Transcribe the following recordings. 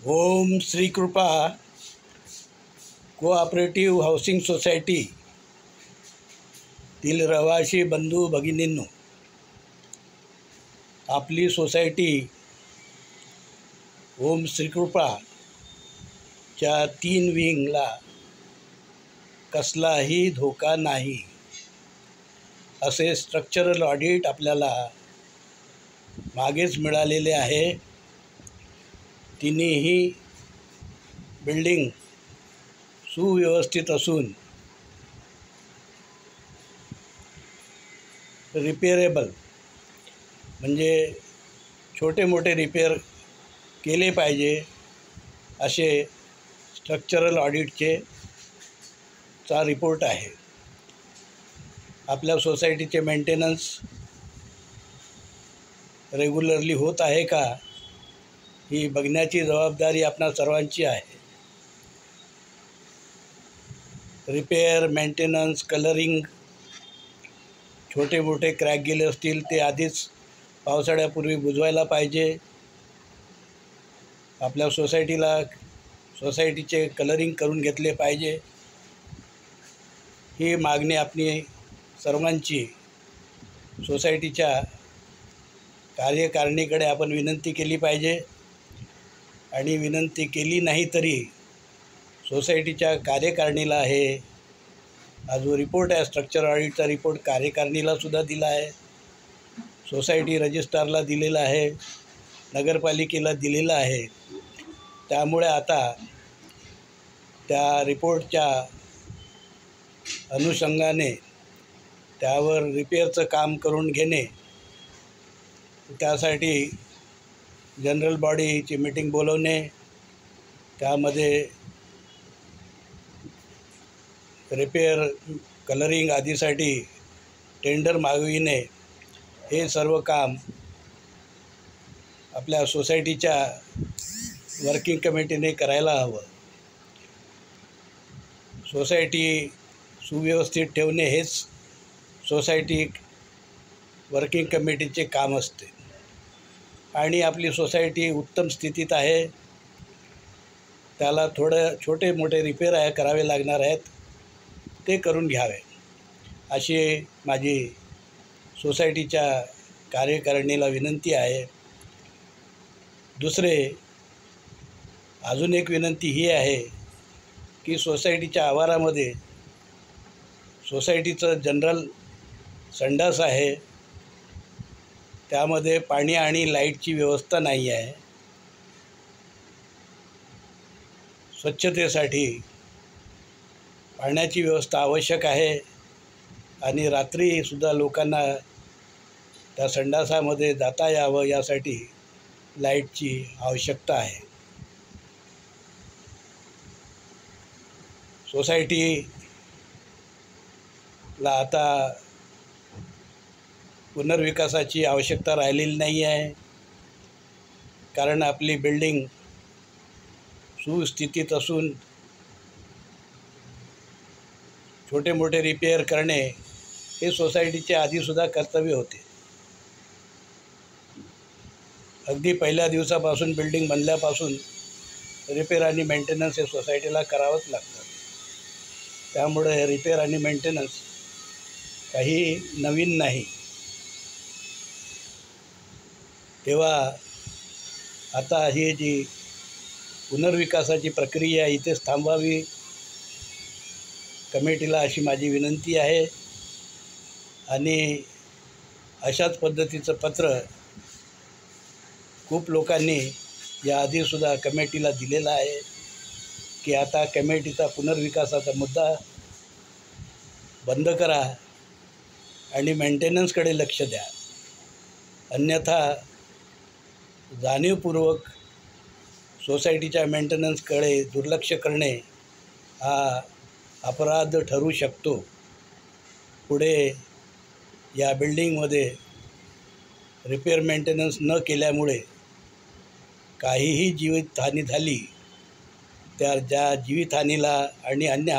ओम श्री कृपा cooperative housing society तील रहिवासी बंधू भगिनींनो, आपली सोसायटी ओम श्री कृपा च्या 3 विंगला कसलाही धोका नाही असे स्ट्रक्चरल ऑडिट आपल्याला मागेच मिळालेले आहे। तिन्ही बिल्डिंग सुव्यवस्थित असून रिपेरेबल म्हणजे छोटे मोठे रिपेअर केले पाहिजे असे स्ट्रक्चरल ऑडिटचे चा रिपोर्ट आहे। आपल्या सोसायटीचे मेंटेनन्स रेग्युलरली होत आहे का ही बघण्याची जबाबदारी आपणा सर्वांची आहे। रिपेअर, मेंटेनन्स, कलरिंग, छोटे मोठे क्रॅक गेले असतील ते आधीच पावसाळ्यापूर्वी बुजवायला पाहिजे। आपल्या सोसायटीचे कलरिंग करून घेतले पाहिजे। ही मागणी आपली सर्वांची सोसायटीच्या कार्यकारिणीकडे आपण विनंती केली पाहिजे आणि विनंती केली नाही तरी सोसायटीच्या कार्यकारिणीला हा जो रिपोर्ट आहे स्ट्रक्चर ऑडिटचा रिपोर्ट कार्यकारिणीला सुद्धा दिला आहे, सोसायटी रजिस्ट्रारला दिलेला आहे, नगरपालिकेला दिलेला आहे। त्यामुळे आता त्या रिपोर्टच्या अनुषंगाने त्यावर रिपेअरचं काम करून घेणे, त्यासाठी जनरल बॉडीची मीटिंग बोलवणे, त्यामध्ये रिपेअर, कलरिंग आदीसाठी टेंडर मागविणे, हे सर्व काम आपल्या सोसायटीच्या वर्किंग कमिटीने करायला हवं। सोसायटी सुव्यवस्थित ठेवणे हेच सोसायटी वर्किंग कमिटीचे काम असते आणि आपली सोसायटी उत्तम स्थितीत आहे, त्याला थोडं छोटे मोठे रिपेअर करावे लागणार आहेत, ते करून घ्यावे अशी माझी सोसायटीच्या कार्यकारिणीला विनंती आहे। अजून एक विनंती ही आहे की सोसायटीच्या आवारामध्ये सोसायटीचं जनरल संडास आहे, त्यामध्ये पाणी आणि लाईटची व्यवस्था नाही आहे। स्वच्छतेसाठी पाण्याची व्यवस्था आवश्यक आहे आणि रात्रीसुद्धा लोकांना त्या संडासामध्ये जाता यावं यासाठी लाईटची आवश्यकता आहे। सोसायटीला आता पुनर्विकासाची आवश्यकता राहिलेली नाही आहे, कारण आपली बिल्डिंग सुस्थितीत असून छोटे मोठे रिपेअर करणे हे सोसायटीचे आधीसुद्धा कर्तव्य होते। अगदी पहिल्या दिवसापासून बिल्डिंग बनल्यापासून रिपेअर आणि मेंटेनन्स हे सोसायटीला करावंच लागतं। त्यामुळे रिपेअर आणि मेंटेनन्स काही नवीन नाही। तेव्हा आता ही जी पुनर्विकासाची प्रक्रिया इथेच थांबवावी कमिटीला अशी माझी विनंती आहे। आणि अशाच पद्धतीचं पत्र खूप लोकांनी याआधीसुद्धा कमिटीला दिलेलं आहे की आता कमिटीचा पुनर्विकासाचा मुद्दा बंद करा आणि मेंटेनन्सकडे लक्ष द्या, अन्यथा जाणीवपूर्वक सोसायटीच्या मेंटेनन्सकडे दुर्लक्ष करणे हा अपराध ठरू शकतो। पुढे या बिल्डिंगमध्ये रिपेअर मेंटेनन्स न केल्यामुळे काहीही जीवितहानी झाली त्या ज्या जीवितहानीला आणि अन्य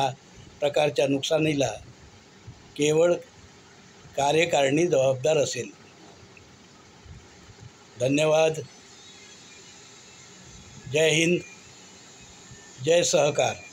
प्रकारच्या नुकसानीला केवळ कार्यकारिणी जबाबदार असेल। धन्यवाद। जय हिंद, जय सहकार.